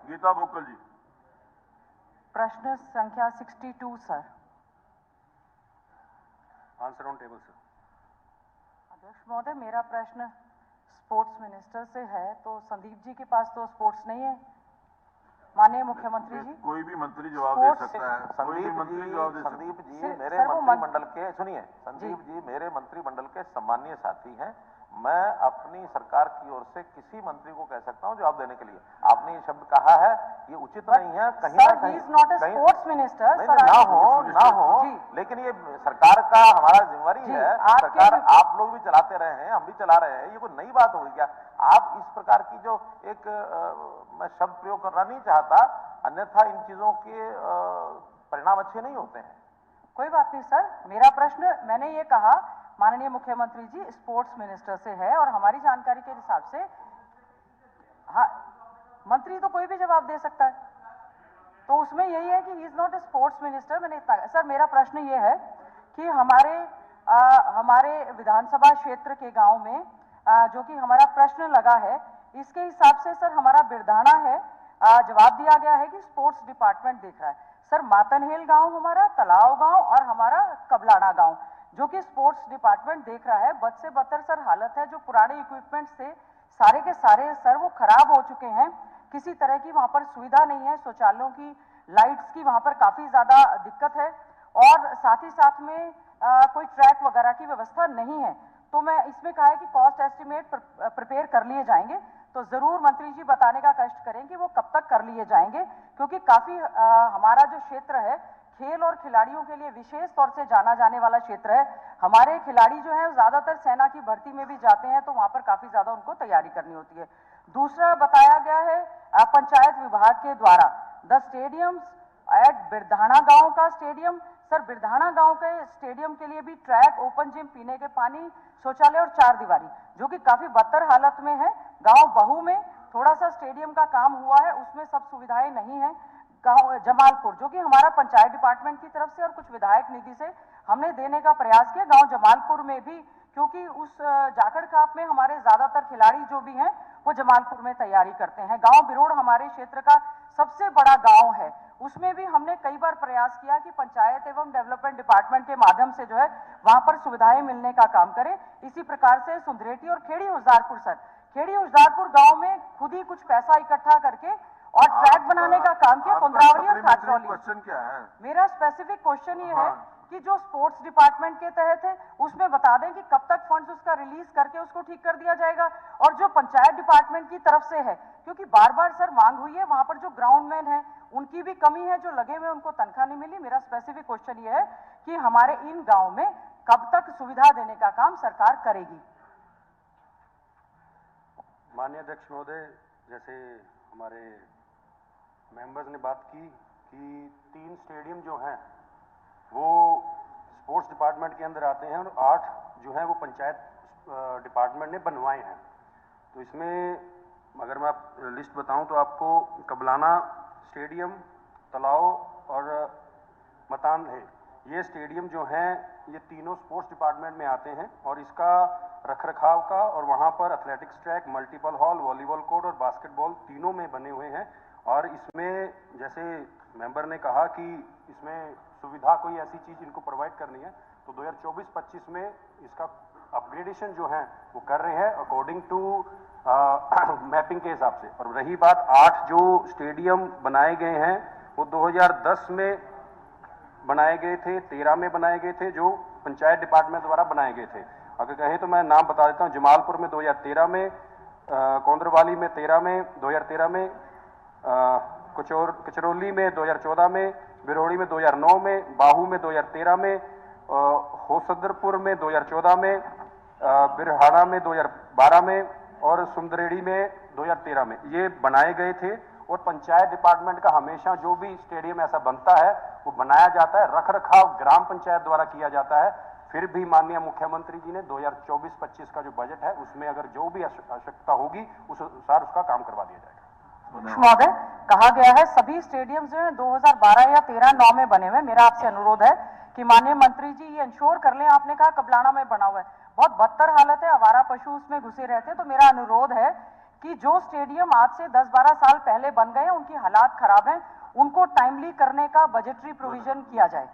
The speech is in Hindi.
गीता बुक्कल जी। प्रश्न संख्या 62 sir. Answer on table sir. अध्यक्ष महोदय, मेरा प्रश्न स्पोर्ट्स मिनिस्टर से है, तो संदीप जी के पास तो स्पोर्ट्स नहीं है। माननीय मुख्यमंत्री जी, कोई भी मंत्री जवाब दे सकता है। संदीप जी मेरे मंत्रिमंडल के, सुनिए, संदीप जी मेरे मंत्रिमंडल के सम्मानीय साथी हैं। मैं अपनी सरकार की ओर से किसी मंत्री को कह सकता हूं जवाब देने के लिए। आपने ये शब्द कहा है, ये उचित नहीं है। कहीं ना कहीं स्पोर्ट्स मिनिस्टर ना हो, लेकिन ये सरकार का हमारा जिम्मेवारी है। सरकार आप लोग भी चलाते रहे हैं, हम भी चला रहे हैं, ये कोई नई बात होगी क्या? आप इस प्रकार की जो एक मैं शब्द प्रयोग करना नहीं चाहता, अन्यथा इन चीजों के परिणाम अच्छे नहीं होते हैं। कोई बात नहीं सर, मेरा प्रश्न मैंने ये कहा माननीय मुख्यमंत्री जी स्पोर्ट्स मिनिस्टर से है, और हमारी जानकारी के हिसाब से हाँ, मंत्री तो कोई भी जवाब दे सकता है, तो उसमें यही है कि he is not a sports minister. मैंने इतना सर, मेरा प्रश्न ये है कि हमारे विधानसभा क्षेत्र के गांव में जो कि हमारा प्रश्न लगा है, इसके हिसाब से सर हमारा बिरधाना है, जवाब दिया गया है कि स्पोर्ट्स डिपार्टमेंट देख रहा है। सर मातनहेल गांव हमारा, तलाव गांव और हमारा कबलाना गांव जो कि स्पोर्ट्स डिपार्टमेंट देख रहा है। बद से बदतर सर हालत है, जो पुराने इक्विपमेंट से सारे के सारे सर वो खराब हो चुके हैं। किसी तरह की वहां पर सुविधा नहीं है, शौचालयों की, लाइट्स की वहां पर काफी ज्यादा दिक्कत है, और साथ ही साथ में कोई ट्रैक वगैरह की व्यवस्था नहीं है। तो मैं इसमें कहा है कि कॉस्ट एस्टिमेट प्रिपेयर कर लिए जाएंगे, तो जरूर मंत्री जी बताने का कष्ट करें कि वो कब तक कर लिए जाएंगे, क्योंकि काफी हमारा जो क्षेत्र है खेल और खिलाड़ियों के लिए विशेष तौर से जाना जाने वाला क्षेत्र है। हमारे खिलाड़ी जो है ज्यादातर सेना की भर्ती में भी जाते हैं, तो वहां पर काफी ज्यादा उनको तैयारी करनी होती है। दूसरा बताया गया है पंचायत विभाग के द्वारा द स्टेडियम्स एट बिरधाना गांव का स्टेडियम। सर बिरधाना गांव के स्टेडियम के लिए भी ट्रैक, ओपन जिम, पीने के पानी, शौचालय और 4 दीवारी जो कि काफी बदतर हालत में है। गांव बहू में थोड़ा सा स्टेडियम का काम हुआ है, उसमें सब सुविधाएं नहीं है। गांव जमालपुर जो कि हमारा पंचायत डिपार्टमेंट की तरफ से और कुछ विधायक निधि से हमने देने का प्रयास किया, गांव जमालपुर में भी, क्योंकि उस जाखड़ खाप में हमारे ज्यादातर खिलाड़ी जो भी हैं वो जमालपुर में तैयारी करते हैं। गांव बिरोड़ हमारे क्षेत्र का सबसे बड़ा गांव है, उसमें भी हमने कई बार प्रयास किया कि पंचायत एवं डेवलपमेंट डिपार्टमेंट के माध्यम से जो है वहां पर सुविधाएं मिलने का काम करें। इसी प्रकार से सुंदरेटी और खेड़ी उजदारपुर, सर खेड़ी उजदारपुर गांव में खुद ही कुछ पैसा इकट्ठा करके और ट्रैक बनाने का काम किया, कुंद्रावली और खाचरौली। क्वेश्चन क्या है? मेरा स्पेसिफिक क्वेश्चन ये है कि जो स्पोर्ट्स डिपार्टमेंट के तहत है उसमें बता दें कि कब तक फंड्स उसका रिलीज करके उसको ठीक कर दिया जाएगा, और जो पंचायत डिपार्टमेंट की तरफ से है, क्योंकि बार बार सर मांग हुई है, वहां पर जो ग्राउंडमैन है उनकी भी कमी है, जो लगे हुए उनको तनख्वाह नहीं मिली। मेरा स्पेसिफिक क्वेश्चन ये है कि हमारे इन गांव में कब तक सुविधा देने का काम सरकार करेगी। माननीय अध्यक्ष महोदय, जैसे हमारे मेंबर्स ने बात की कि 3 स्टेडियम जो हैं वो स्पोर्ट्स डिपार्टमेंट के अंदर आते हैं और 8 जो हैं वो पंचायत डिपार्टमेंट ने बनवाए हैं। तो इसमें अगर मैं लिस्ट बताऊं तो आपको कबलाना स्टेडियम, तलाव और मतान है, ये स्टेडियम जो हैं ये तीनों स्पोर्ट्स डिपार्टमेंट में आते हैं, और इसका रखरखाव का और वहाँ पर athletics track, multiple hall, volleyball court और बास्केटबॉल तीनों में बने हुए हैं। और इसमें जैसे मेंबर ने कहा कि इसमें सुविधा कोई ऐसी चीज इनको प्रोवाइड करनी है, तो 2024-25 में इसका अपग्रेडेशन जो है वो कर रहे हैं अकॉर्डिंग टू मैपिंग के हिसाब से। और रही बात 8 जो स्टेडियम बनाए गए हैं वो 2010 में बनाए गए थे, 13 में बनाए गए थे, जो पंचायत डिपार्टमेंट द्वारा बनाए गए थे। अगर कहें तो मैं नाम बता देता हूँ, जमालपुर में 2013 में, कोंद्रवाली में 2013 में, कचरौली में 2014 में, बिरोड़ी में 2009 में, बाहू में 2013 में, होसदरपुर में 2014 में, बिरहाना में 2012 में और सुंदरेड़ी में 2013 में ये बनाए गए थे। और पंचायत डिपार्टमेंट का हमेशा जो भी स्टेडियम ऐसा बनता है वो बनाया जाता है, रखरखाव ग्राम पंचायत द्वारा किया जाता है। फिर भी माननीय मुख्यमंत्री जी ने 2024-25 का जो बजट है उसमें अगर जो भी आवश्यकता होगी उस अनुसार उसका काम करवा दिया जाएगा। महोदय, कहा गया है सभी स्टेडियम जो है 2012 या 13-9 में बने हुए। मेरा आपसे अनुरोध है कि माननीय मंत्री जी ये इंश्योर कर लें। आपने कहा कबलाना में बना हुआ है, बहुत बदतर हालत है, आवारा पशु उसमें घुसे रहते हैं, तो मेरा अनुरोध है कि जो स्टेडियम आज से 10-12 साल पहले बन गए, उनकी हालात खराब हैं, उनको टाइमली करने का बजटरी प्रोविजन किया जाए।